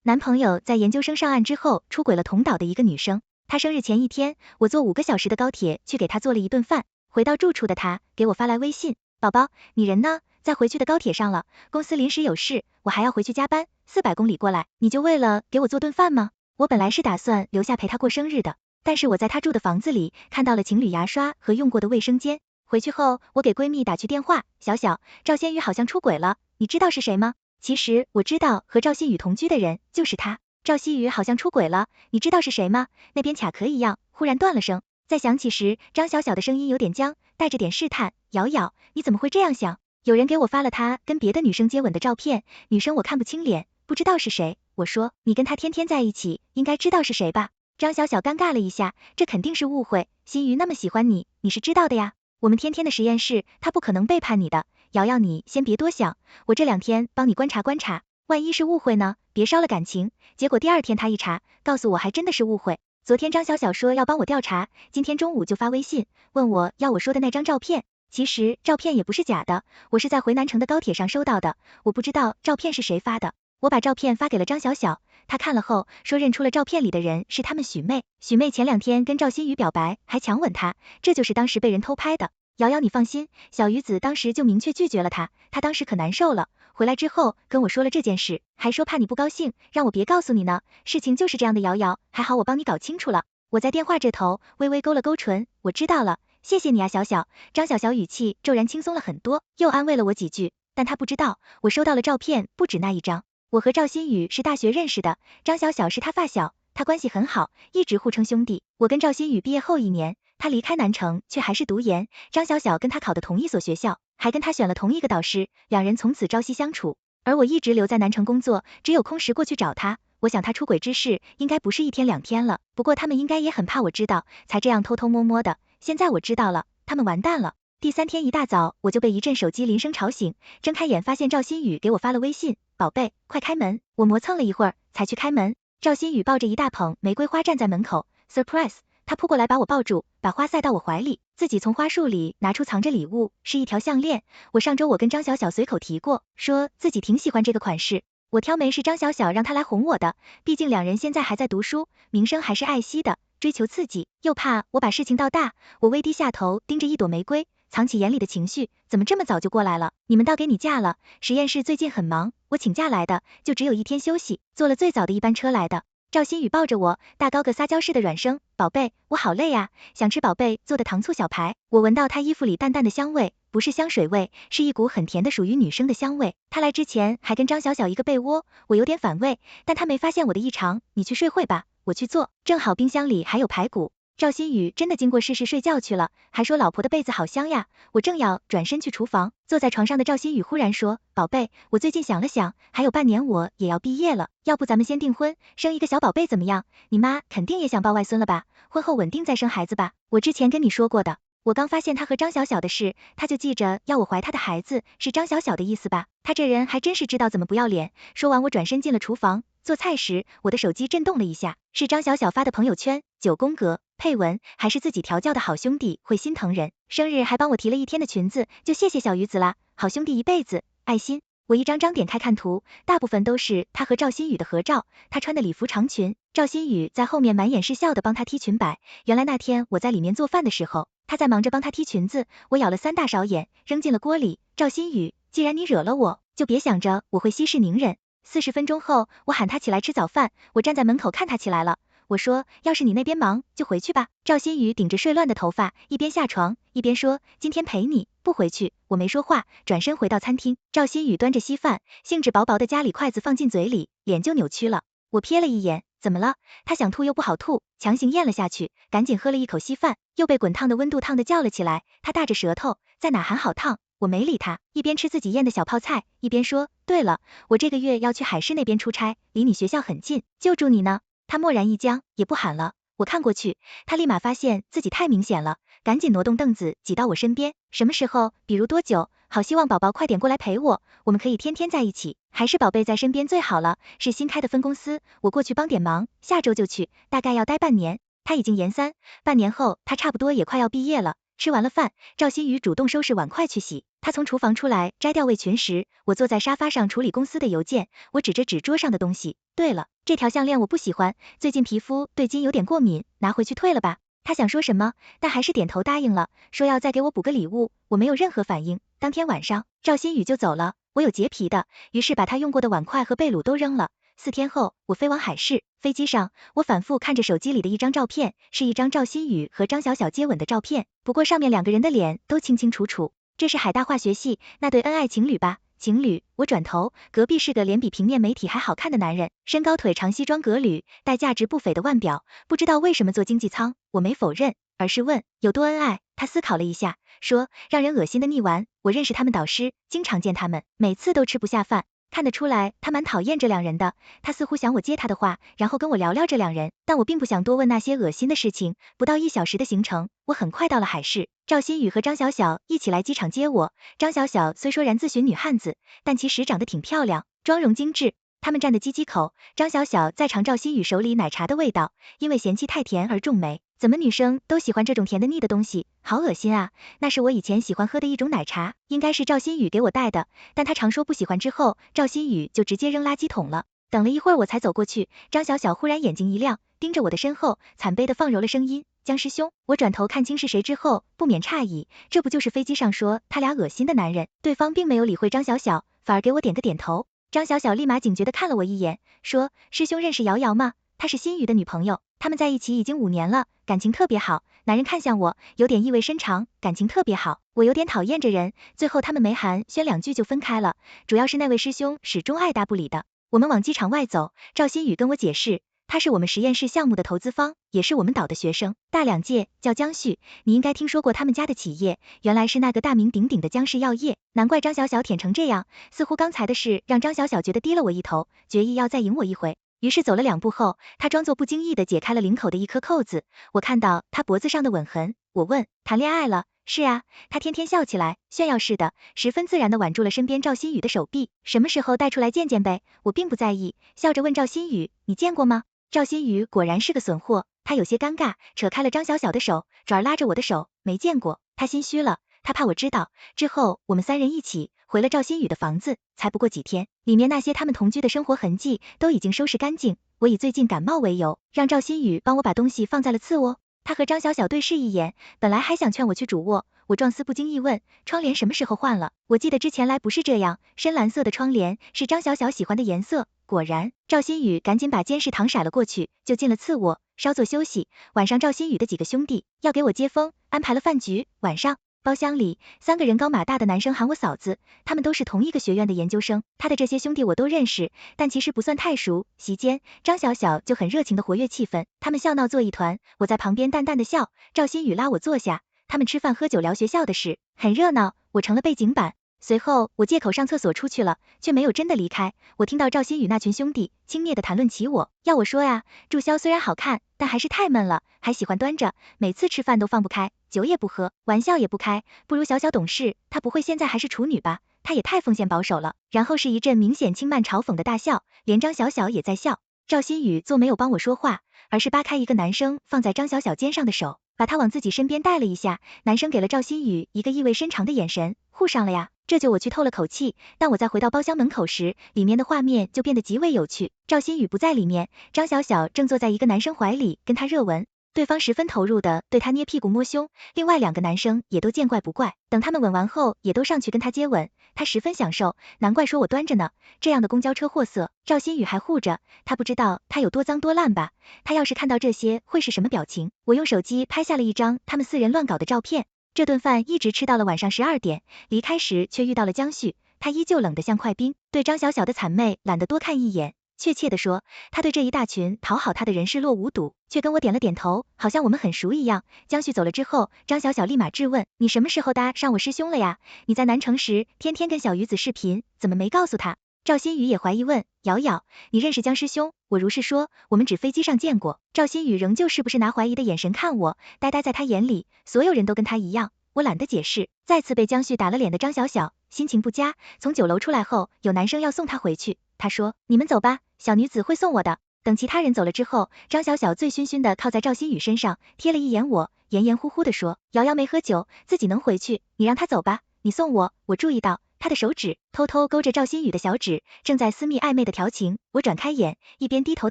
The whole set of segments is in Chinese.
男朋友在研究生上岸之后出轨了同岛的一个女生。她生日前一天，我坐5个小时的高铁去给她做了一顿饭。回到住处的她给我发来微信，宝宝，你人呢？在回去的高铁上了，公司临时有事，我还要回去加班，400公里过来，你就为了给我做顿饭吗？我本来是打算留下陪她过生日的，但是我在她住的房子里看到了情侣牙刷和用过的卫生间。回去后，我给闺蜜打去电话，小小，赵先宇好像出轨了，你知道是谁吗？其实我知道和赵新宇同居的人就是他。赵希宇好像出轨了，你知道是谁吗？那边卡壳一样，忽然断了声。在响起时，张小小的声音有点僵，带着点试探。瑶瑶，你怎么会这样想？有人给我发了他跟别的女生接吻的照片，女生我看不清脸，不知道是谁。我说，你跟他天天在一起，应该知道是谁吧？张小小尴尬了一下，这肯定是误会。新宇那么喜欢你，你是知道的呀。我们天天的实验室，他不可能背叛你的。瑶瑶，你先别多想，我这2天帮你观察观察，万一是误会呢？别烧了感情。结果第2天他一查，告诉我还真的是误会。昨天张小小说要帮我调查，今天中午就发微信问我要我说的那张照片。其实照片也不是假的，我是在回南城的高铁上收到的，我不知道照片是谁发的。我把照片发给了张小小，她看了后说认出了照片里的人是他们许妹。许妹前2天跟赵新宇表白，还强吻他，这就是当时被人偷拍的。瑶瑶，你放心，小鱼子当时就明确拒绝了他，他当时可难受了，回来之后跟我说了这件事，还说怕你不高兴，让我别告诉你呢。事情就是这样的，瑶瑶，还好我帮你搞清楚了。我在电话这头微微勾了勾唇，我知道了，谢谢你啊，小小。张小小语气骤然轻松了很多，又安慰了我几句，但他不知道，我收到了照片不止那一张。我和赵新宇是大学认识的，张小小是他发小，他关系很好，一直互称兄弟。我跟赵新宇毕业后1年，他离开南城，却还是读研。张小小跟他考的同一所学校，还跟他选了同一个导师，2人从此朝夕相处。而我一直留在南城工作，只有空时过去找他。我想他出轨之事应该不是1天2天了，不过他们应该也很怕我知道，才这样偷偷摸摸的。现在我知道了，他们完蛋了。第3天一大早，我就被一阵手机铃声吵醒，睁开眼发现赵新宇给我发了微信，宝贝，快开门。我磨蹭了一会儿才去开门，赵新宇抱着一大捧玫瑰花站在门口 ，surprise。他扑过来把我抱住，把花塞到我怀里，自己从花束里拿出藏着礼物，是一条项链。上周我跟张小小随口提过，说自己挺喜欢这个款式。我挑眉是张小小让他来哄我的，毕竟2人现在还在读书，名声还是爱惜的，追求刺激，又怕我把事情闹大。我微低下头盯着一朵玫瑰，藏起眼里的情绪，怎么这么早就过来了？你们倒给你假了，实验室最近很忙，我请假来的，就只有1天休息，坐了最早的一班车来的。赵新宇抱着我，大高个撒娇似的软声，宝贝，我好累啊，想吃宝贝做的糖醋小排。我闻到他衣服里淡淡的香味，不是香水味，是一股很甜的属于女生的香味。他来之前还跟张小小一个被窝，我有点反胃，但他没发现我的异常，你去睡会吧，我去做，正好冰箱里还有排骨。赵新宇真的经过试试睡觉去了，还说老婆的被子好香呀。我正要转身去厨房，坐在床上的赵新宇忽然说，宝贝，我最近想了想，还有半年我也要毕业了，要不咱们先订婚，生一个小宝贝怎么样？你妈肯定也想抱外孙了吧？婚后稳定再生孩子吧，我之前跟你说过的。我刚发现他和张小小的事，他就记着要我怀他的孩子，是张小小的意思吧？他这人还真是知道怎么不要脸。说完我转身进了厨房，做菜时我的手机震动了一下，是张小小发的朋友圈，9宫格，配文还是自己调教的好兄弟会心疼人，生日还帮我提了1天的裙子，就谢谢小鱼子啦，好兄弟一辈子，爱心。我一张张点开看图，大部分都是他和赵新宇的合照，他穿的礼服长裙，赵新宇在后面满眼是笑的帮他踢裙摆。原来那天我在里面做饭的时候，他在忙着帮他踢裙子，我舀了3大勺盐扔进了锅里。赵新宇，既然你惹了我，就别想着我会息事宁人。40分钟后，我喊他起来吃早饭，我站在门口看他起来了。我说，要是你那边忙，就回去吧。赵新宇顶着睡乱的头发，一边下床，一边说，今天陪你，不回去。我没说话，转身回到餐厅。赵新宇端着稀饭，兴致勃勃的夹里筷子放进嘴里，脸就扭曲了。我瞥了一眼，怎么了？他想吐又不好吐，强行咽了下去，赶紧喝了一口稀饭，又被滚烫的温度烫得叫了起来。他大着舌头，在哪喊好烫。我没理他，一边吃自己腌的小泡菜，一边说，对了，我这个月要去海市那边出差，离你学校很近，就住你呢。他蓦然一僵，也不喊了。我看过去，他立马发现自己太明显了，赶紧挪动凳子挤到我身边。什么时候？比如多久？好希望宝宝快点过来陪我，我们可以天天在一起，还是宝贝在身边最好了。是新开的分公司，我过去帮点忙，下周就去，大概要待半年。他已经研3，半年后他差不多也快要毕业了。吃完了饭，赵新宇主动收拾碗筷去洗，他从厨房出来摘掉围裙时，我坐在沙发上处理公司的邮件，我指着纸桌上的东西，对了，这条项链我不喜欢，最近皮肤对金有点过敏，拿回去退了吧。他想说什么，但还是点头答应了，说要再给我补个礼物，我没有任何反应。当天晚上，赵新宇就走了，我有洁癖的，于是把他用过的碗筷和被褥都扔了。4天后，我飞往海市，飞机上，我反复看着手机里的一张照片，是一张赵新宇和张小小接吻的照片，不过上面两个人的脸都清清楚楚。这是海大化学系那对恩爱情侣吧？情侣，我转头，隔壁是个脸比平面媒体还好看的男人，身高腿长西装革履，带价值不菲的腕表，不知道为什么坐经济舱，我没否认，而是问有多恩爱。他思考了一下，说让人恶心的腻丸，我认识他们导师，经常见他们，每次都吃不下饭。看得出来，他蛮讨厌这两人的。他似乎想我接他的话，然后跟我聊聊这两人，但我并不想多问那些恶心的事情。不到1小时的行程，我很快到了海市。赵新宇和张小小一起来机场接我。张小小虽说然自诩女汉子，但其实长得挺漂亮，妆容精致。他们站的机口，张小小在尝赵新宇手里奶茶的味道，因为嫌弃太甜而皱眉。怎么女生都喜欢这种甜的腻的东西，好恶心啊！那是我以前喜欢喝的一种奶茶，应该是赵新宇给我带的，但他常说不喜欢之后，赵新宇就直接扔垃圾桶了。等了一会儿我才走过去，张小小忽然眼睛一亮，盯着我的身后，惨悲的放柔了声音，姜师兄。我转头看清是谁之后，不免诧异，这不就是飞机上说他俩恶心的男人？对方并没有理会张小小，反而给我点个点头。张小小立马警觉的看了我一眼，说师兄认识瑶瑶吗？她是新宇的女朋友，他们在一起已经5年了，感情特别好。男人看向我，有点意味深长，感情特别好。我有点讨厌这人，最后他们没寒暄2句就分开了，主要是那位师兄始终爱答不理的。我们往机场外走，赵新宇跟我解释，他是我们实验室项目的投资方，也是我们导的学生，大2届，叫姜旭，你应该听说过他们家的企业，原来是那个大名鼎鼎的姜氏药业，难怪张小小舔成这样，似乎刚才的事让张小小觉得低了我一头，决意要再赢我一回。于是走了2步后，他装作不经意的解开了领口的一颗扣子，我看到他脖子上的吻痕，我问，谈恋爱了？是啊，他天天笑起来，炫耀似的，十分自然的挽住了身边赵新宇的手臂，什么时候带出来见见呗？我并不在意，笑着问赵新宇，你见过吗？赵新宇果然是个损货，他有些尴尬，扯开了张小小的手，转而拉着我的手，没见过，他心虚了，他怕我知道。之后我们3人一起回了赵新宇的房子，才不过几天，里面那些他们同居的生活痕迹都已经收拾干净。我以最近感冒为由，让赵新宇帮我把东西放在了次卧。他和张小小对视一眼，本来还想劝我去主卧，我状似不经意问，窗帘什么时候换了？我记得之前来不是这样，深蓝色的窗帘是张小小喜欢的颜色。果然，赵新宇赶紧把监视糖甩了过去，就进了次卧，稍作休息。晚上赵新宇的几个兄弟要给我接风，安排了饭局。晚上包厢里3个人高马大的男生喊我嫂子，他们都是同一个学院的研究生，他的这些兄弟我都认识，但其实不算太熟。席间张小小就很热情的活跃气氛，他们笑闹作一团，我在旁边淡淡的笑。赵新宇拉我坐下，他们吃饭喝酒聊学校的事，很热闹，我成了背景板。随后我借口上厕所出去了，却没有真的离开。我听到赵新宇那群兄弟轻蔑的谈论起我，要我说呀，祝潇虽然好看，但还是太闷了，还喜欢端着，每次吃饭都放不开，酒也不喝，玩笑也不开，不如小小懂事，她不会现在还是处女吧？她也太奉献保守了。然后是一阵明显轻慢嘲讽的大笑，连张小小也在笑。赵新宇做没有帮我说话，而是扒开一个男生放在张小小肩上的手，把他往自己身边带了一下。男生给了赵新宇一个意味深长的眼神，互上了呀。这就我去透了口气，但我在回到包厢门口时，里面的画面就变得极为有趣。赵新宇不在里面，张小小正坐在一个男生怀里跟他热吻，对方十分投入的对他捏屁股摸胸，另外2个男生也都见怪不怪，等他们吻完后也都上去跟他接吻，他十分享受，难怪说我端着呢，这样的公交车货色，赵新宇还护着，他不知道他有多脏多烂吧？他要是看到这些会是什么表情？我用手机拍下了一张他们4人乱搞的照片。这顿饭一直吃到了晚上12点，离开时却遇到了姜旭，他依旧冷得像块冰，对张小小的谄媚懒得多看一眼。确切的说，他对这一大群讨好他的人视若无睹，却跟我点了点头，好像我们很熟一样。姜旭走了之后，张小小立马质问，你什么时候搭上我师兄了呀？你在南城时天天跟小鱼子视频，怎么没告诉他？赵新宇也怀疑问，瑶瑶，你认识姜师兄？我如是说，我们只飞机上见过。赵新宇仍旧是不是拿怀疑的眼神看我，呆呆在他眼里，所有人都跟他一样。我懒得解释，再次被姜旭打了脸的张小小心情不佳。从酒楼出来后，有男生要送他回去，他说，你们走吧，小女子会送我的。等其他人走了之后，张小小醉醺醺的靠在赵新宇身上，瞥了一眼我，黏黏糊糊的说，瑶瑶没喝酒，自己能回去，你让她走吧。你送我。我注意到他的手指偷偷勾着赵新宇的小指，正在私密暧昧的调情。我转开眼，一边低头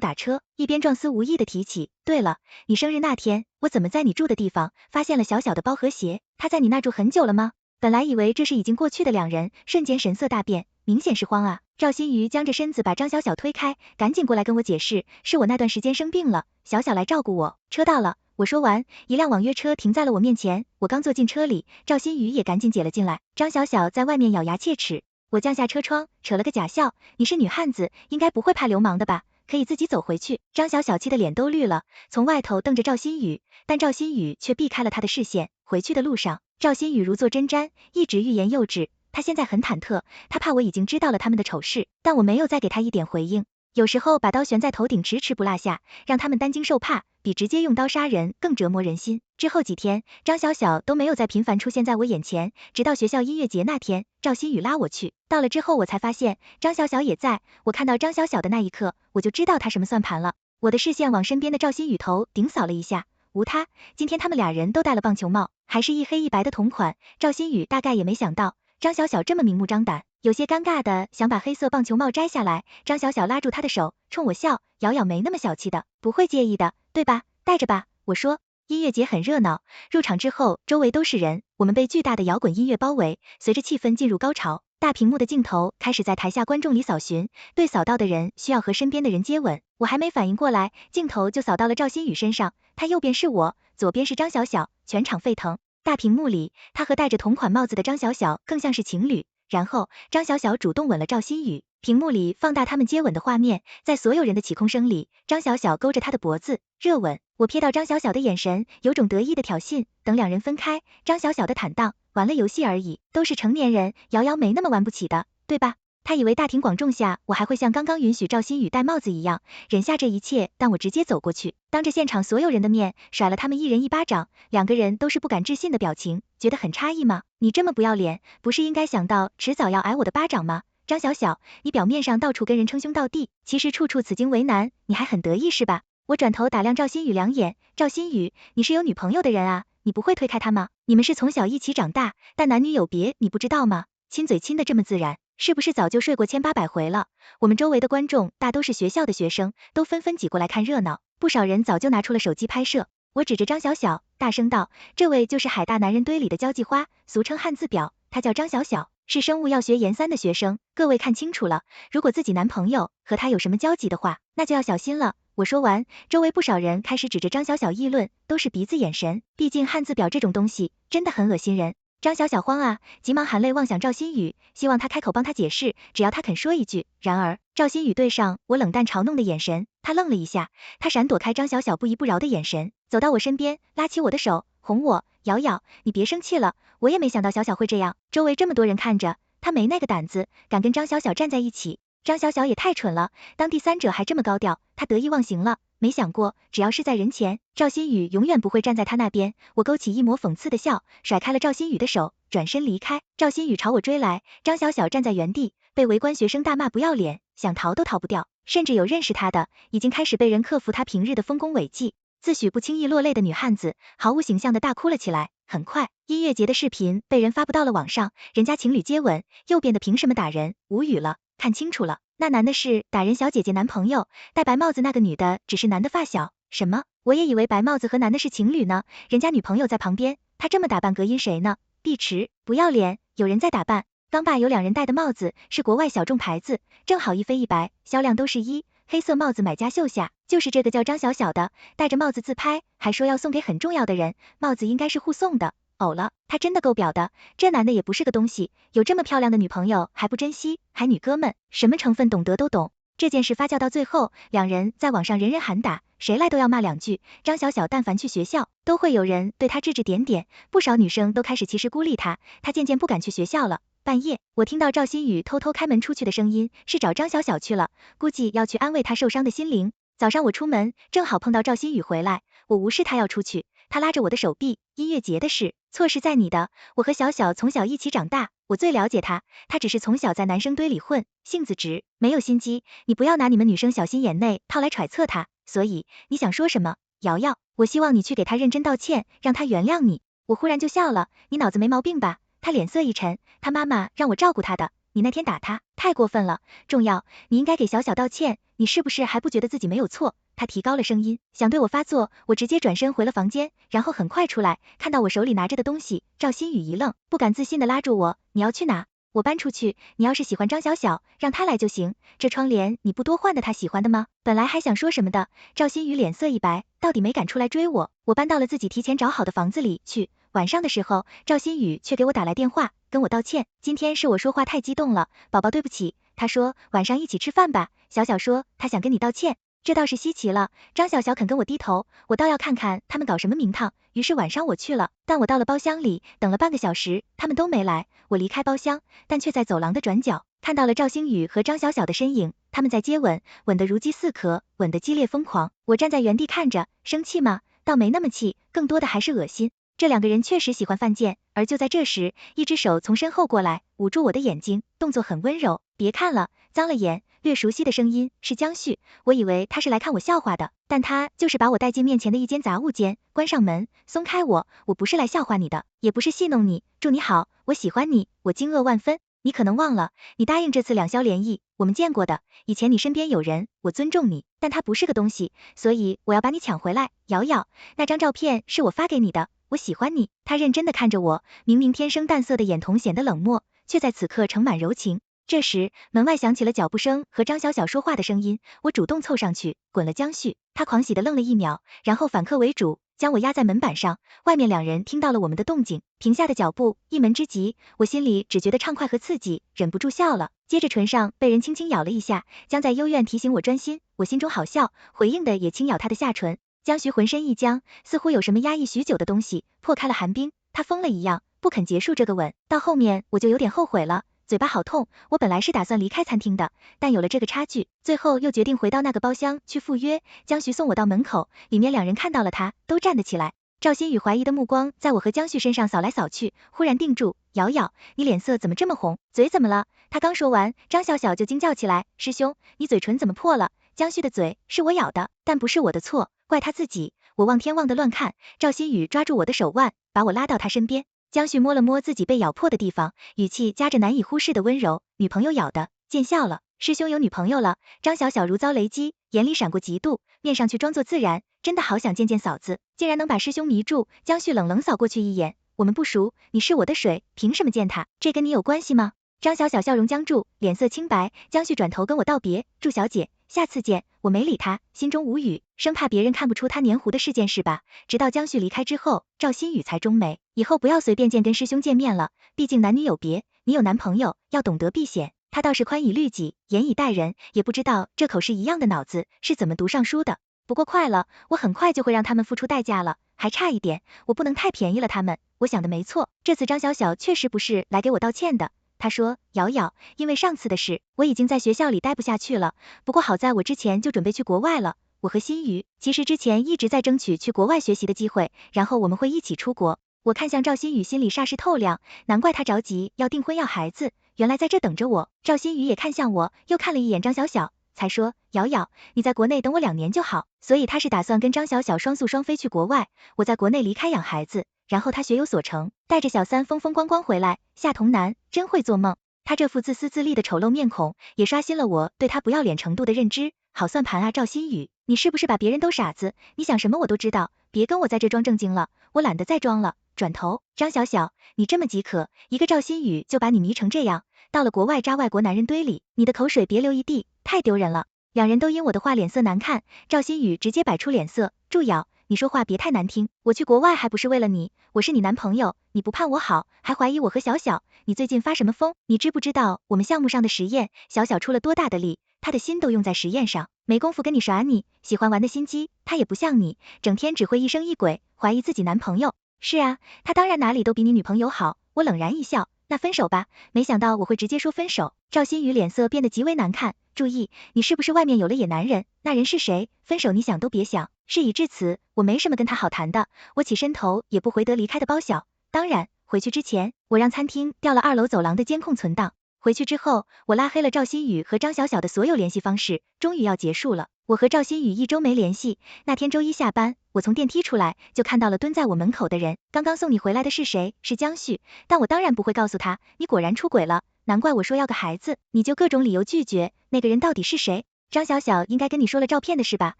打车，一边状思无意的提起，对了，你生日那天，我怎么在你住的地方发现了小小的包和鞋？他在你那住很久了吗？本来以为这是已经过去的两人，瞬间神色大变，明显是慌啊。赵新宇僵着身子把张小小推开，赶紧过来跟我解释，是我那段时间生病了，小小来照顾我。车到了。我说完，一辆网约车停在了我面前，我刚坐进车里，赵新宇也赶紧解了进来。张小小在外面咬牙切齿，我降下车窗，扯了个假笑，你是女汉子，应该不会怕流氓的吧？可以自己走回去。张小小气的脸都绿了，从外头瞪着赵新宇，但赵新宇却避开了他的视线。回去的路上，赵新宇如坐针毡，一直欲言又止。他现在很忐忑，他怕我已经知道了他们的丑事，但我没有再给他一点回应。有时候把刀悬在头顶迟迟不落下，让他们担惊受怕，比直接用刀杀人更折磨人心。之后几天，张小小都没有再频繁出现在我眼前，直到学校音乐节那天，赵新宇拉我去，到了之后我才发现张小小也在。我看到张小小的那一刻，我就知道他什么算盘了。我的视线往身边的赵新宇头顶扫了一下，无他。今天他们俩人都戴了棒球帽，还是一黑一白的同款。赵新宇大概也没想到张小小这么明目张胆，有些尴尬的想把黑色棒球帽摘下来。张小小拉住他的手，冲我笑，瑶瑶没那么小气的，不会介意的，对吧？戴着吧。我说。音乐节很热闹，入场之后周围都是人，我们被巨大的摇滚音乐包围，随着气氛进入高潮，大屏幕的镜头开始在台下观众里扫寻，对扫到的人需要和身边的人接吻。我还没反应过来，镜头就扫到了赵新宇身上，他右边是我，左边是张小小，全场沸腾。大屏幕里，他和戴着同款帽子的张小小更像是情侣，然后张小小主动吻了赵新宇，屏幕里放大他们接吻的画面，在所有人的起哄声里，张小小勾着他的脖子，热吻。我瞥到张小小的眼神，有种得意的挑衅。等两人分开，张小小的坦荡，玩了游戏而已，都是成年人，瑶瑶没那么玩不起的，对吧？他以为大庭广众下我还会像刚刚允许赵新宇戴帽子一样忍下这一切，但我直接走过去，当着现场所有人的面甩了他们一人一巴掌，两个人都是不敢置信的表情，觉得很诧异吗？你这么不要脸，不是应该想到迟早要挨我的巴掌吗？张小小，你表面上到处跟人称兄道弟，其实处处此经为难，你还很得意是吧？我转头打量赵新宇两眼，赵新宇，你是有女朋友的人啊，你不会推开他吗？你们是从小一起长大，但男女有别你不知道吗？亲嘴亲的这么自然，是不是早就睡过1800回了？我们周围的观众大都是学校的学生，都纷纷挤过来看热闹，不少人早就拿出了手机拍摄。我指着张小小，大声道，这位就是海大男人堆里的交际花，俗称汉字表，她叫张小小，是生物药学研3的学生，各位看清楚了，如果自己男朋友和她有什么交集的话，那就要小心了。我说完，周围不少人开始指着张小小议论，都是鼻子眼神，毕竟汉字表这种东西真的很恶心人。张小小慌啊，急忙含泪望向赵新宇，希望他开口帮他解释，只要他肯说一句。然而赵新宇对上我冷淡嘲弄的眼神，他愣了一下，他闪躲开张小小不依不饶的眼神，走到我身边，拉起我的手，哄我，瑶瑶，你别生气了，我也没想到小小会这样，周围这么多人看着，他没那个胆子，敢跟张小小站在一起。张小小也太蠢了，当第三者还这么高调，他得意忘形了，没想过只要是在人前，赵新宇永远不会站在他那边。我勾起一抹讽刺的笑，甩开了赵新宇的手，转身离开。赵新宇朝我追来，张小小站在原地，被围观学生大骂不要脸，想逃都逃不掉，甚至有认识他的，已经开始被人克服他平日的丰功伟绩。自诩不轻易落泪的女汉子，毫无形象的大哭了起来。很快，音乐节的视频被人发布到了网上，人家情侣接吻，右边的凭什么打人？无语了，看清楚了，那男的是打人小姐姐男朋友，戴白帽子那个女的只是男的发小。什么？我也以为白帽子和男的是情侣呢，人家女朋友在旁边，他这么打扮隔音谁呢？碧池，不要脸，有人在打扮。刚爸有两人戴的帽子是国外小众牌子，正好一非一白，销量都是1，黑色帽子买家秀下，就是这个叫张小小的，戴着帽子自拍，还说要送给很重要的人，帽子应该是互送的。呕了，他真的够婊的，这男的也不是个东西，有这么漂亮的女朋友还不珍惜，还女哥们，什么成分懂得都懂。这件事发酵到最后，两人在网上人人喊打，谁来都要骂两句。张小小但凡去学校，都会有人对他指指点点，不少女生都开始歧视孤立他，他渐渐不敢去学校了。半夜，我听到赵新宇偷偷开门出去的声音，是找张小小去了，估计要去安慰他受伤的心灵。早上我出门，正好碰到赵新宇回来，我无视他要出去，他拉着我的手臂，音乐节的事，错是在你的，我和小小从小一起长大，我最了解他，他只是从小在男生堆里混，性子直，没有心机，你不要拿你们女生小心眼内套来揣测他，所以你想说什么？瑶瑶，我希望你去给他认真道歉，让他原谅你。我忽然就笑了，你脑子没毛病吧？他脸色一沉，他妈妈让我照顾他的，你那天打他，太过分了。重要，你应该给小小道歉，你是不是还不觉得自己没有错？他提高了声音，想对我发作，我直接转身回了房间，然后很快出来，看到我手里拿着的东西，赵新宇一愣，不敢自信的拉住我，你要去哪？我搬出去，你要是喜欢张小小，让他来就行，这窗帘你不多换的他喜欢的吗？本来还想说什么的，赵新宇脸色一白，到底没敢出来追我，我搬到了自己提前找好的房子里去。晚上的时候，赵新宇却给我打来电话，跟我道歉，今天是我说话太激动了，宝宝对不起，他说晚上一起吃饭吧，小小说他想跟你道歉。这倒是稀奇了，张小小肯跟我低头，我倒要看看他们搞什么名堂。于是晚上我去了，但我到了包厢里，等了半个小时，他们都没来。我离开包厢，但却在走廊的转角看到了赵星宇和张小小的身影，他们在接吻，吻得如饥似渴，吻得激烈疯狂。我站在原地看着，生气吗？倒没那么气，更多的还是恶心。这两个人确实喜欢犯贱，而就在这时，一只手从身后过来，捂住我的眼睛，动作很温柔。别看了，脏了眼。略熟悉的声音是江旭，我以为他是来看我笑话的，但他就是把我带进面前的一间杂物间，关上门，松开我不是来笑话你的，也不是戏弄你，祝你好，我喜欢你，我惊愕万分。你可能忘了，你答应这次两宵联谊，我们见过的，以前你身边有人，我尊重你，但他不是个东西，所以我要把你抢回来。瑶瑶，那张照片是我发给你的，我喜欢你。他认真的看着我，明明天生淡色的眼瞳显得冷漠，却在此刻盛满柔情。这时，门外响起了脚步声和张小小说话的声音，我主动凑上去，滚了江旭，他狂喜的愣了一秒，然后反客为主，将我压在门板上。外面两人听到了我们的动静，停下的脚步，一门之急，我心里只觉得畅快和刺激，忍不住笑了，接着唇上被人轻轻咬了一下，将在幽怨提醒我专心，我心中好笑，回应的也轻咬他的下唇。江徐浑身一僵，似乎有什么压抑许久的东西破开了寒冰，他疯了一样，不肯结束这个吻。到后面我就有点后悔了。嘴巴好痛，我本来是打算离开餐厅的，但有了这个差距，最后又决定回到那个包厢去赴约。江徐送我到门口，里面两人看到了他，都站了起来。赵新宇怀疑的目光在我和江旭身上扫来扫去，忽然定住。瑶瑶，你脸色怎么这么红？嘴怎么了？他刚说完，张小小就惊叫起来，师兄，你嘴唇怎么破了？江旭的嘴是我咬的，但不是我的错，怪他自己。我望天望的乱看，赵新宇抓住我的手腕，把我拉到他身边。江旭摸了摸自己被咬破的地方，语气夹着难以忽视的温柔，女朋友咬的，见笑了，师兄有女朋友了。张小小如遭雷击，眼里闪过嫉妒，面上却装作自然，真的好想见见嫂子，竟然能把师兄迷住。江旭冷冷扫过去一眼，我们不熟，你是我的水，凭什么见他？这跟你有关系吗？张小小笑容僵住，脸色清白。江旭转头跟我道别，祝小姐，下次见。我没理他，心中无语，生怕别人看不出他黏糊的是件事吧。直到江旭离开之后，赵新宇才中眉，以后不要随便跟师兄见面了，毕竟男女有别，你有男朋友，要懂得避嫌。他倒是宽以律己，严以待人，也不知道这口是一样的脑子是怎么读上书的。不过快了，我很快就会让他们付出代价了，还差一点，我不能太便宜了他们。我想的没错，这次张小小确实不是来给我道歉的。他说，瑶瑶，因为上次的事，我已经在学校里待不下去了，不过好在我之前就准备去国外了。我和新宇其实之前一直在争取去国外学习的机会，然后我们会一起出国。我看向赵新宇，心里煞是透亮，难怪他着急要订婚要孩子，原来在这等着我。赵新宇也看向我，又看了一眼张小小，才说，瑶瑶，你在国内等我2年就好。所以他是打算跟张小小双宿双飞去国外，我在国内离开养孩子，然后他学有所成，带着小三风风光光回来。夏童男真会做梦，他这副自私自利的丑陋面孔，也刷新了我对他不要脸程度的认知。好算盘啊，赵新宇，你是不是把别人都傻子？你想什么我都知道，别跟我在这装正经了，我懒得再装了。转头，张小小，你这么饥渴，一个赵新宇就把你迷成这样，到了国外扎外国男人堆里，你的口水别流一地，太丢人了。两人都因我的话脸色难看，赵新宇直接摆出脸色，祝瑶，你说话别太难听，我去国外还不是为了你，我是你男朋友，你不盼我好，还怀疑我和小小，你最近发什么疯？你知不知道我们项目上的实验，小小出了多大的力，他的心都用在实验上，没工夫跟你耍你，喜欢玩的心机，他也不像你，整天只会疑神疑鬼，怀疑自己男朋友。是啊，他当然哪里都比你女朋友好，我冷然一笑，那分手吧，没想到我会直接说分手。赵新宇脸色变得极为难看，注意，你是不是外面有了野男人？那人是谁？分手你想都别想。事已至此，我没什么跟他好谈的，我起身头也不回得离开的包小。当然，回去之前，我让餐厅调了2楼走廊的监控存档。回去之后，我拉黑了赵新宇和张小小的所有联系方式，终于要结束了。我和赵新宇1周没联系，那天周一下班，我从电梯出来就看到了蹲在我门口的人，刚刚送你回来的是谁？是江旭，但我当然不会告诉他，你果然出轨了，难怪我说要个孩子，你就各种理由拒绝，那个人到底是谁？张小小应该跟你说了照片的事吧？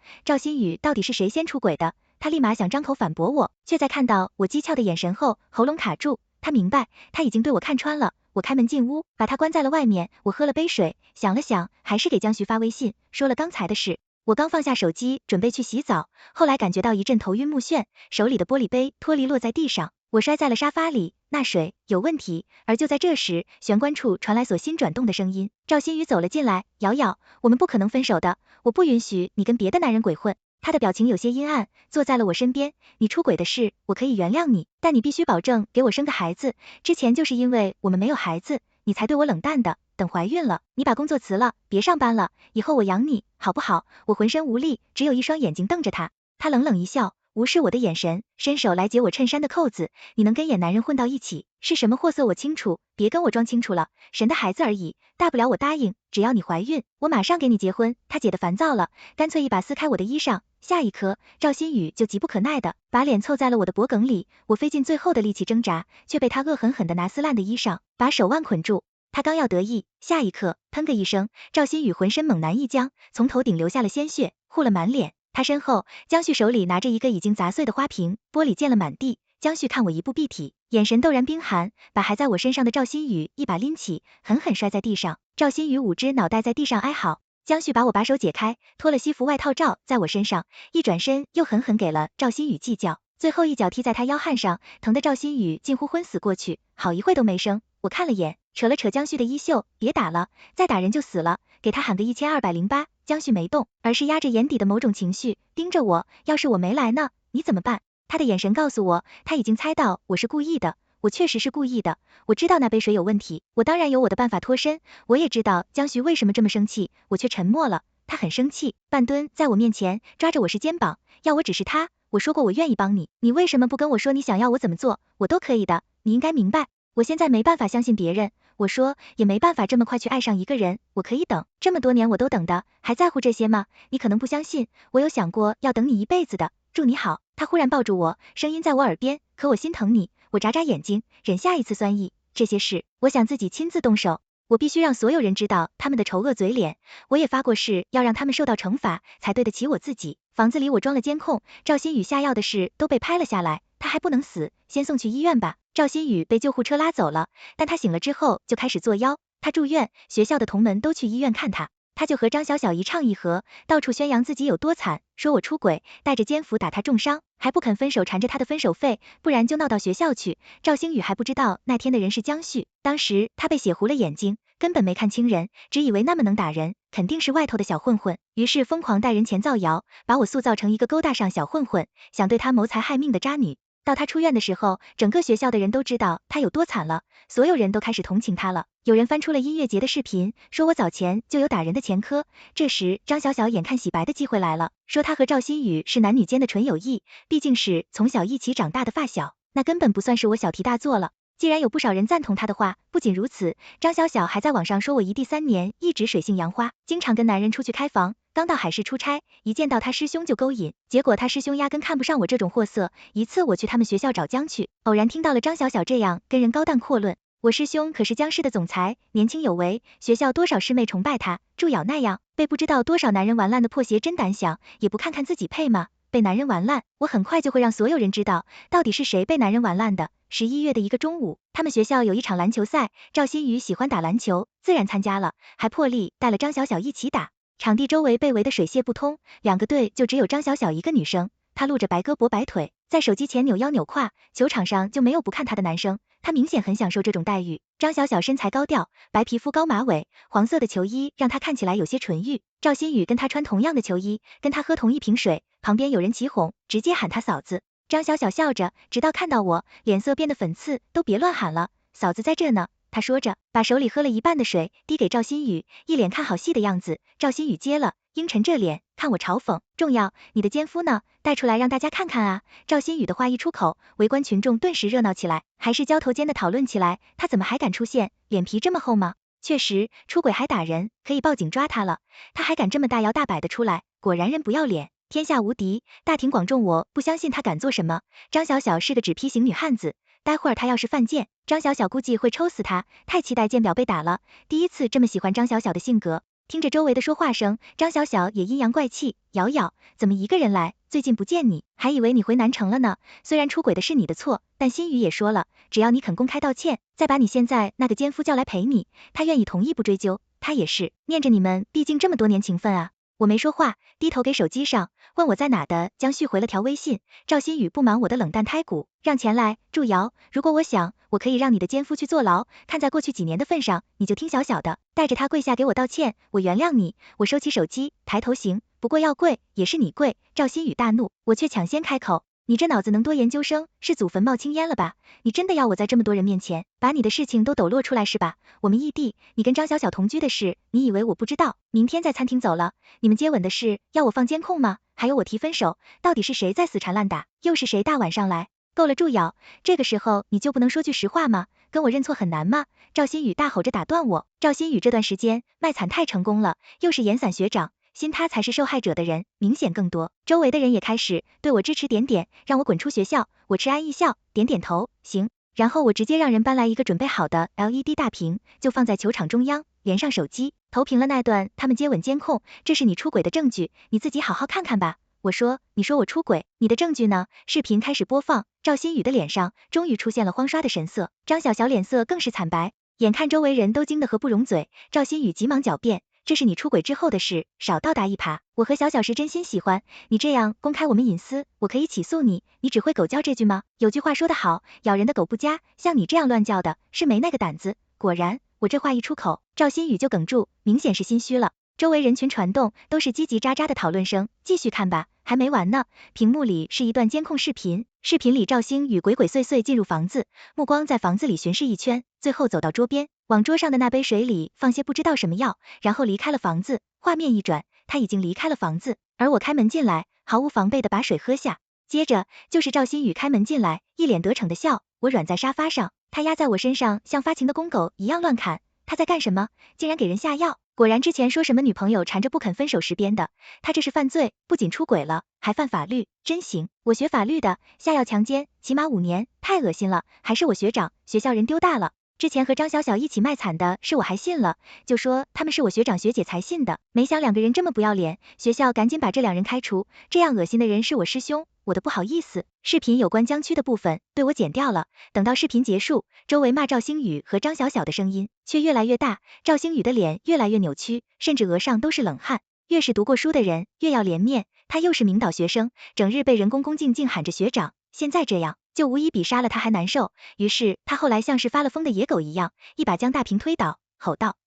赵新宇到底是谁先出轨的？他立马想张口反驳我，却在看到我讥诮的眼神后，喉咙卡住，他明白，他已经对我看穿了。我开门进屋，把他关在了外面，我喝了杯水，想了想，还是给江旭发微信，说了刚才的事。我刚放下手机，准备去洗澡，后来感觉到一阵头晕目眩，手里的玻璃杯脱离落在地上，我摔在了沙发里，那水有问题。而就在这时，玄关处传来锁芯转动的声音，赵新宇走了进来，瑶瑶，我们不可能分手的，我不允许你跟别的男人鬼混。他的表情有些阴暗，坐在了我身边，你出轨的事，我可以原谅你，但你必须保证给我生个孩子，之前就是因为我们没有孩子，你才对我冷淡的。等怀孕了，你把工作辞了，别上班了，以后我养你，好不好？我浑身无力，只有一双眼睛瞪着他。他冷冷一笑，无视我的眼神，伸手来解我衬衫的扣子。你能跟野男人混到一起，是什么货色我清楚，别跟我装清楚了，神的孩子而已，大不了我答应，只要你怀孕，我马上给你结婚。他姐得烦躁了，干脆一把撕开我的衣裳。下一刻，赵新宇就急不可耐的把脸凑在了我的脖梗里，我费尽最后的力气挣扎，却被他恶狠狠的拿撕烂的衣裳，把手腕捆住。他刚要得意，下一刻，砰个一声，赵新宇浑身猛男一僵，从头顶流下了鲜血，糊了满脸。他身后，江旭手里拿着一个已经砸碎的花瓶，玻璃溅了满地。江旭看我一步必体，眼神陡然冰寒，把还在我身上的赵新宇一把拎起，狠狠摔在地上。赵新宇捂直脑袋在地上哀嚎。江旭把我把手解开，脱了西服外套罩在我身上，一转身又狠狠给了赵新宇计较，最后一脚踢在他腰hand上，疼得赵新宇近乎昏死过去，好一会都没声。我看了眼，扯了扯江旭的衣袖，别打了，再打人就死了，给他喊个1208。江旭没动，而是压着眼底的某种情绪，盯着我，要是我没来呢，你怎么办？他的眼神告诉我，他已经猜到我是故意的，我确实是故意的，我知道那杯水有问题，我当然有我的办法脱身，我也知道江旭为什么这么生气，我却沉默了。他很生气，半蹲在我面前，抓着我是肩膀，要我指示他，我说过我愿意帮你，你为什么不跟我说你想要我怎么做，我都可以的，你应该明白。我现在没办法相信别人，我说也没办法这么快去爱上一个人，我可以等，这么多年我都等的，还在乎这些吗？你可能不相信，我有想过要等你一辈子的，祝你好。他忽然抱住我，声音在我耳边，可我心疼你，我眨眨眼睛，忍下一次酸意，这些事，我想自己亲自动手。我必须让所有人知道他们的丑恶嘴脸，我也发过誓要让他们受到惩罚，才对得起我自己。房子里我装了监控，赵新宇下药的事都被拍了下来，他还不能死，先送去医院吧。赵新宇被救护车拉走了，但他醒了之后就开始作妖，他住院，学校的同门都去医院看他，他就和张小小一唱一和，到处宣扬自己有多惨，说我出轨，带着奸夫打他重伤，还不肯分手，缠着他的分手费，不然就闹到学校去。赵星宇还不知道那天的人是江旭，当时他被血糊了眼睛，根本没看清人，只以为那么能打人，肯定是外头的小混混，于是疯狂带人前造谣，把我塑造成一个勾搭上小混混，想对他谋财害命的渣女。到他出院的时候，整个学校的人都知道他有多惨了，所有人都开始同情他了。有人翻出了音乐节的视频，说我早前就有打人的前科。这时张小小眼看洗白的机会来了，说他和赵新宇是男女间的纯友谊，毕竟是从小一起长大的发小，那根本不算是我小题大做了。既然有不少人赞同他的话，不仅如此，张小小还在网上说我一弟3年一直水性杨花，经常跟男人出去开房，刚到海市出差，一见到他师兄就勾引，结果他师兄压根看不上我这种货色。一次我去他们学校找江去，偶然听到了张小小这样跟人高谈阔论，我师兄可是江氏的总裁，年轻有为，学校多少师妹崇拜他，助咬那样，被不知道多少男人玩烂的破鞋真胆小，也不看看自己配吗？被男人玩烂，我很快就会让所有人知道，到底是谁被男人玩烂的。11月的一个中午，他们学校有一场篮球赛，赵新宇喜欢打篮球，自然参加了，还破例带了张小小一起打。场地周围被围得水泄不通，2个队就只有张小小一个女生，她露着白胳膊白腿，在手机前扭腰扭胯，球场上就没有不看她的男生，她明显很享受这种待遇。张小小身材高调，白皮肤高马尾，黄色的球衣让她看起来有些纯欲。赵新宇跟她穿同样的球衣，跟她喝同一瓶水，旁边有人起哄，直接喊她嫂子。张小小笑着，直到看到我，脸色变得粉刺，都别乱喊了，嫂子在这呢。他说着，把手里喝了一半的水递给赵新宇，一脸看好戏的样子。赵新宇接了，阴沉着脸看我嘲讽，重要，你的奸夫呢？带出来让大家看看啊！赵新宇的话一出口，围观群众顿时热闹起来，还是交头间的讨论起来，他怎么还敢出现？脸皮这么厚吗？确实，出轨还打人，可以报警抓他了。他还敢这么大摇大摆的出来，果然人不要脸，天下无敌，大庭广众我不相信他敢做什么。张小小是个纸皮型女汉子，待会儿他要是犯贱，张小小估计会抽死他，太期待见表被打了，第一次这么喜欢张小小的性格。听着周围的说话声，张小小也阴阳怪气，瑶瑶，怎么一个人来？最近不见你，还以为你回南城了呢。虽然出轨的是你的错，但心雨也说了，只要你肯公开道歉，再把你现在那个奸夫叫来陪你，他愿意同意不追究。他也是念着你们毕竟这么多年情分啊。我没说话，低头给手机上问我在哪的江旭回了条微信，赵新宇不满我的冷淡胎骨，让钱来祝瑶，如果我想，我可以让你的奸夫去坐牢，看在过去几年的份上，你就听小小的，带着他跪下给我道歉，我原谅你。我收起手机，抬头行，不过要跪也是你跪。赵新宇大怒，我却抢先开口，你这脑子能多研究生，是祖坟冒青烟了吧？你真的要我在这么多人面前把你的事情都抖落出来是吧？我们异地，你跟张小小同居的事，你以为我不知道？明天在餐厅走了，你们接吻的事要我放监控吗？还有我提分手，到底是谁在死缠烂打？又是谁大晚上来？够了，祝瑶，这个时候你就不能说句实话吗？跟我认错很难吗？赵新宇大吼着打断我。赵新宇这段时间卖惨太成功了，又是延伞学长，信他才是受害者的人明显更多，周围的人也开始对我支持点点，让我滚出学校。我迟安一笑，点点头，行。然后我直接让人搬来一个准备好的 LED 大屏，就放在球场中央，连上手机，投屏了那段他们接吻监控，这是你出轨的证据，你自己好好看看吧。我说，你说我出轨，你的证据呢？视频开始播放，赵新宇的脸上终于出现了慌刷的神色，张小小脸色更是惨白，眼看周围人都惊得合不拢嘴，赵新宇急忙狡辩，这是你出轨之后的事，少倒打一耙。我和小小是真心喜欢，你这样公开我们隐私，我可以起诉你，你只会狗叫这句吗？有句话说得好，咬人的狗不夹，像你这样乱叫的，是没那个胆子。果然，我这话一出口，赵新宇就哽住，明显是心虚了。周围人群传动，都是叽叽喳喳的讨论声。继续看吧，还没完呢。屏幕里是一段监控视频，视频里赵星宇鬼鬼祟祟进入房子，目光在房子里巡视一圈，最后走到桌边，往桌上的那杯水里放些不知道什么药，然后离开了房子。画面一转，他已经离开了房子，而我开门进来，毫无防备的把水喝下。接着就是赵新宇开门进来，一脸得逞的笑。我软在沙发上，他压在我身上，像发情的公狗一样乱砍。他在干什么？竟然给人下药！果然之前说什么女朋友缠着不肯分手时编的，他这是犯罪，不仅出轨了，还犯法律，真行！我学法律的，下药强奸，起码5年，太恶心了，还是我学长，学校人丢大了。之前和张小小一起卖惨的是我还信了，就说他们是我学长学姐才信的，没想2个人这么不要脸，学校赶紧把这2人开除，这样恶心的人是我师兄，我的不好意思。视频有关江区的部分对我剪掉了，等到视频结束，周围骂赵星宇和张小小的声音却越来越大，赵星宇的脸越来越扭曲，甚至额上都是冷汗。越是读过书的人越要怜悯，他又是名导学生，整日被人恭恭敬敬喊着学长，现在这样就无疑比杀了他还难受。于是他后来像是发了疯的野狗一样，一把将大屏推倒，吼道，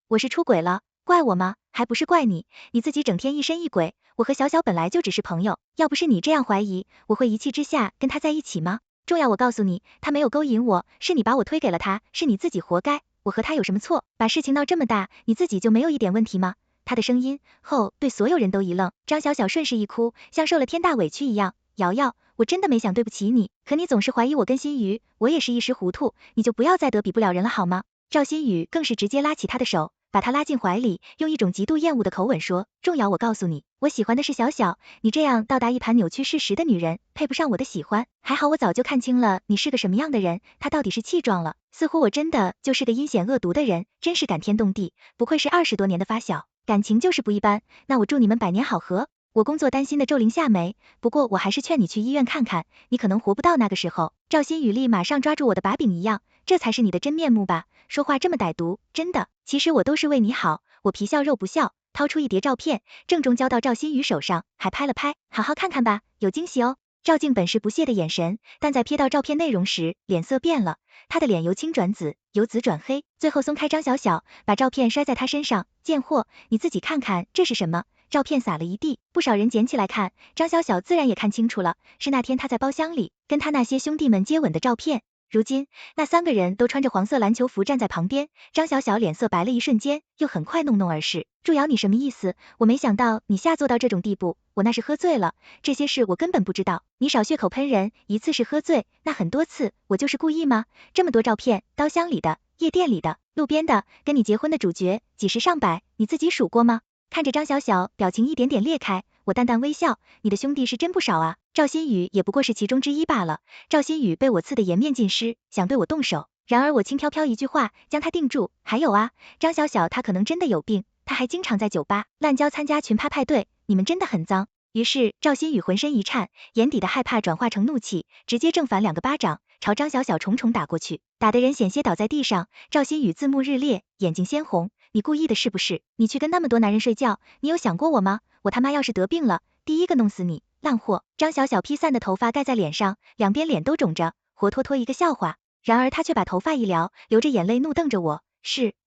我是出轨了，怪我吗？还不是怪你，你自己整天疑神疑鬼，我和小小本来就只是朋友，要不是你这样怀疑，我会一气之下跟他在一起吗？重要我告诉你，他没有勾引我，是你把我推给了他，是你自己活该，我和他有什么错？把事情闹这么大，你自己就没有一点问题吗？他的声音后对所有人都一愣，张小小顺势一哭，像受了天大委屈一样，瑶瑶，我真的没想对不起你，可你总是怀疑我跟心瑜，我也是一时糊涂，你就不要再得比不了人了好吗？赵新宇更是直接拉起他的手，把他拉进怀里，用一种极度厌恶的口吻说，仲瑶，我告诉你，我喜欢的是小小，你这样倒打一耙扭曲事实的女人，配不上我的喜欢，还好我早就看清了你是个什么样的人，他到底是气壮了，似乎我真的就是个阴险恶毒的人，真是感天动地，不愧是20多年的发小，感情就是不一般，那我祝你们百年好合。我工作担心的皱铃下眉，不过我还是劝你去医院看看，你可能活不到那个时候。赵新宇立马上抓住我的把柄一样，这才是你的真面目吧？说话这么歹毒，真的，其实我都是为你好。我皮笑肉不笑，掏出一叠照片，郑重交到赵新宇手上，还拍了拍，好好看看吧，有惊喜哦。赵静本是不屑的眼神，但在瞥到照片内容时，脸色变了，他的脸由青转紫，由紫转黑，最后松开张小小，把照片摔在他身上，贱货，你自己看看这是什么？照片撒了一地，不少人捡起来看，张小小自然也看清楚了，是那天他在包厢里跟他那些兄弟们接吻的照片。如今那3个人都穿着黄色篮球服站在旁边，张小小脸色白了一瞬间，又很快弄弄而逝。祝瑶，你什么意思？我没想到你下作到这种地步，我那是喝醉了，这些事我根本不知道，你少血口喷人，一次是喝醉，那很多次，我就是故意吗？这么多照片，刀箱里的，夜店里的，路边的，跟你结婚的主角，几十上百，你自己数过吗？看着张小小表情一点点裂开，我淡淡微笑，你的兄弟是真不少啊，赵新宇也不过是其中之一罢了。赵新宇被我刺得颜面尽失，想对我动手，然而我轻飘飘一句话将他定住。还有啊，张小小他可能真的有病，他还经常在酒吧、滥交参加群趴派对，你们真的很脏。于是赵新宇浑身一颤，眼底的害怕转化成怒气，直接正反2个巴掌朝张小小重重打过去，打得人险些倒在地上。赵新宇字幕日烈，眼睛鲜红，你故意的是不是？你去跟那么多男人睡觉，你有想过我吗？我他妈要是得病了，第一个弄死你，烂货！张小小披散的头发盖在脸上，两边脸都肿着，活脱脱一个笑话。然而他却把头发一撩，流着眼泪怒瞪着我，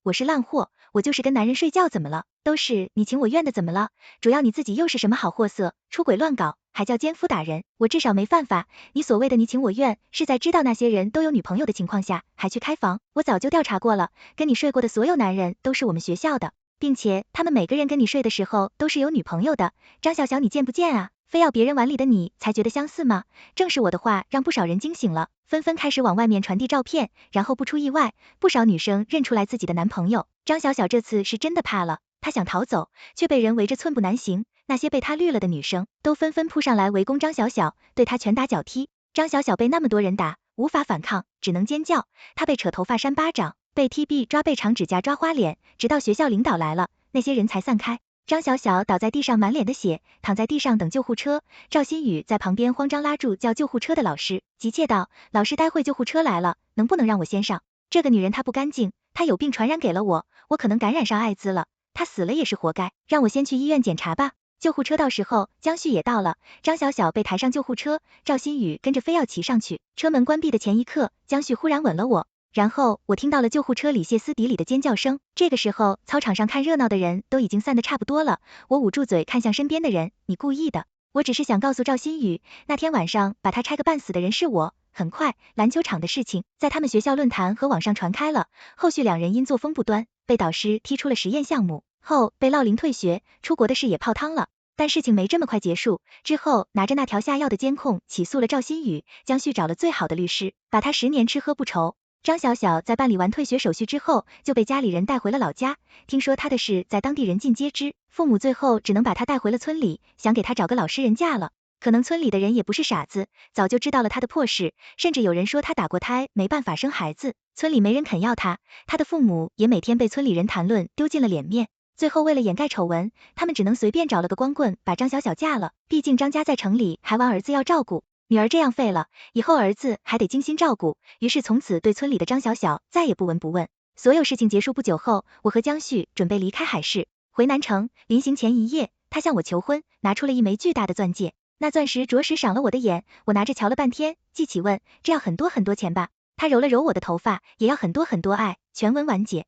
我是烂货，我就是跟男人睡觉怎么了？都是你情我愿的怎么了？主要你自己又是什么好货色，出轨乱搞，还叫奸夫打人，我至少没犯法。你所谓的你情我愿，是在知道那些人都有女朋友的情况下还去开房，我早就调查过了，跟你睡过的所有男人都是我们学校的，并且他们每个人跟你睡的时候都是有女朋友的。张小小你贱不贱啊？非要别人碗里的你才觉得相似吗？正是我的话让不少人惊醒了，纷纷开始往外面传递照片，然后不出意外，不少女生认出来自己的男朋友。张小小这次是真的怕了，她想逃走，却被人围着寸步难行。那些被她绿了的女生都纷纷扑上来围攻张小小，对她拳打脚踢。张小小被那么多人打，无法反抗，只能尖叫。她被扯头发扇巴掌，被踢臂抓背长指甲抓花脸，直到学校领导来了，那些人才散开。张小小倒在地上满脸的血，躺在地上等救护车。赵新宇在旁边慌张拉住叫救护车的老师，急切道：老师，待会救护车来了，能不能让我先上？这个女人她不干净，她有病传染给了我，我可能感染上艾滋了，她死了也是活该，让我先去医院检查吧。救护车到时候，江旭也到了，张小小被抬上救护车，赵新宇跟着非要骑上去。车门关闭的前一刻，江旭忽然吻了我。然后我听到了救护车里歇斯底里的尖叫声，这个时候操场上看热闹的人都已经散得差不多了，我捂住嘴看向身边的人，你故意的，我只是想告诉赵新宇，那天晚上把他拆个半死的人是我。很快，篮球场的事情在他们学校论坛和网上传开了，后续2人因作风不端，被导师踢出了实验项目，后被烙零退学，出国的事也泡汤了。但事情没这么快结束，之后拿着那条下药的监控起诉了赵新宇，江旭找了最好的律师，把他10年吃喝不愁。张小小在办理完退学手续之后，就被家里人带回了老家。听说他的事在当地人尽皆知，父母最后只能把他带回了村里，想给他找个老实人嫁了。可能村里的人也不是傻子，早就知道了他的破事，甚至有人说他打过胎，没办法生孩子，村里没人肯要他，他的父母也每天被村里人谈论，丢尽了脸面。最后为了掩盖丑闻，他们只能随便找了个光棍把张小小嫁了，毕竟张家在城里还完儿子要照顾。女儿这样废了，以后儿子还得精心照顾，于是从此对村里的张小小再也不闻不问。所有事情结束不久后，我和江旭准备离开海市，回南城。临行前一夜，他向我求婚，拿出了一枚巨大的钻戒，那钻石着实赏了我的眼，我拿着瞧了半天，记起问，这要很多很多钱吧？他揉了揉我的头发，也要很多很多，爱，全文完结。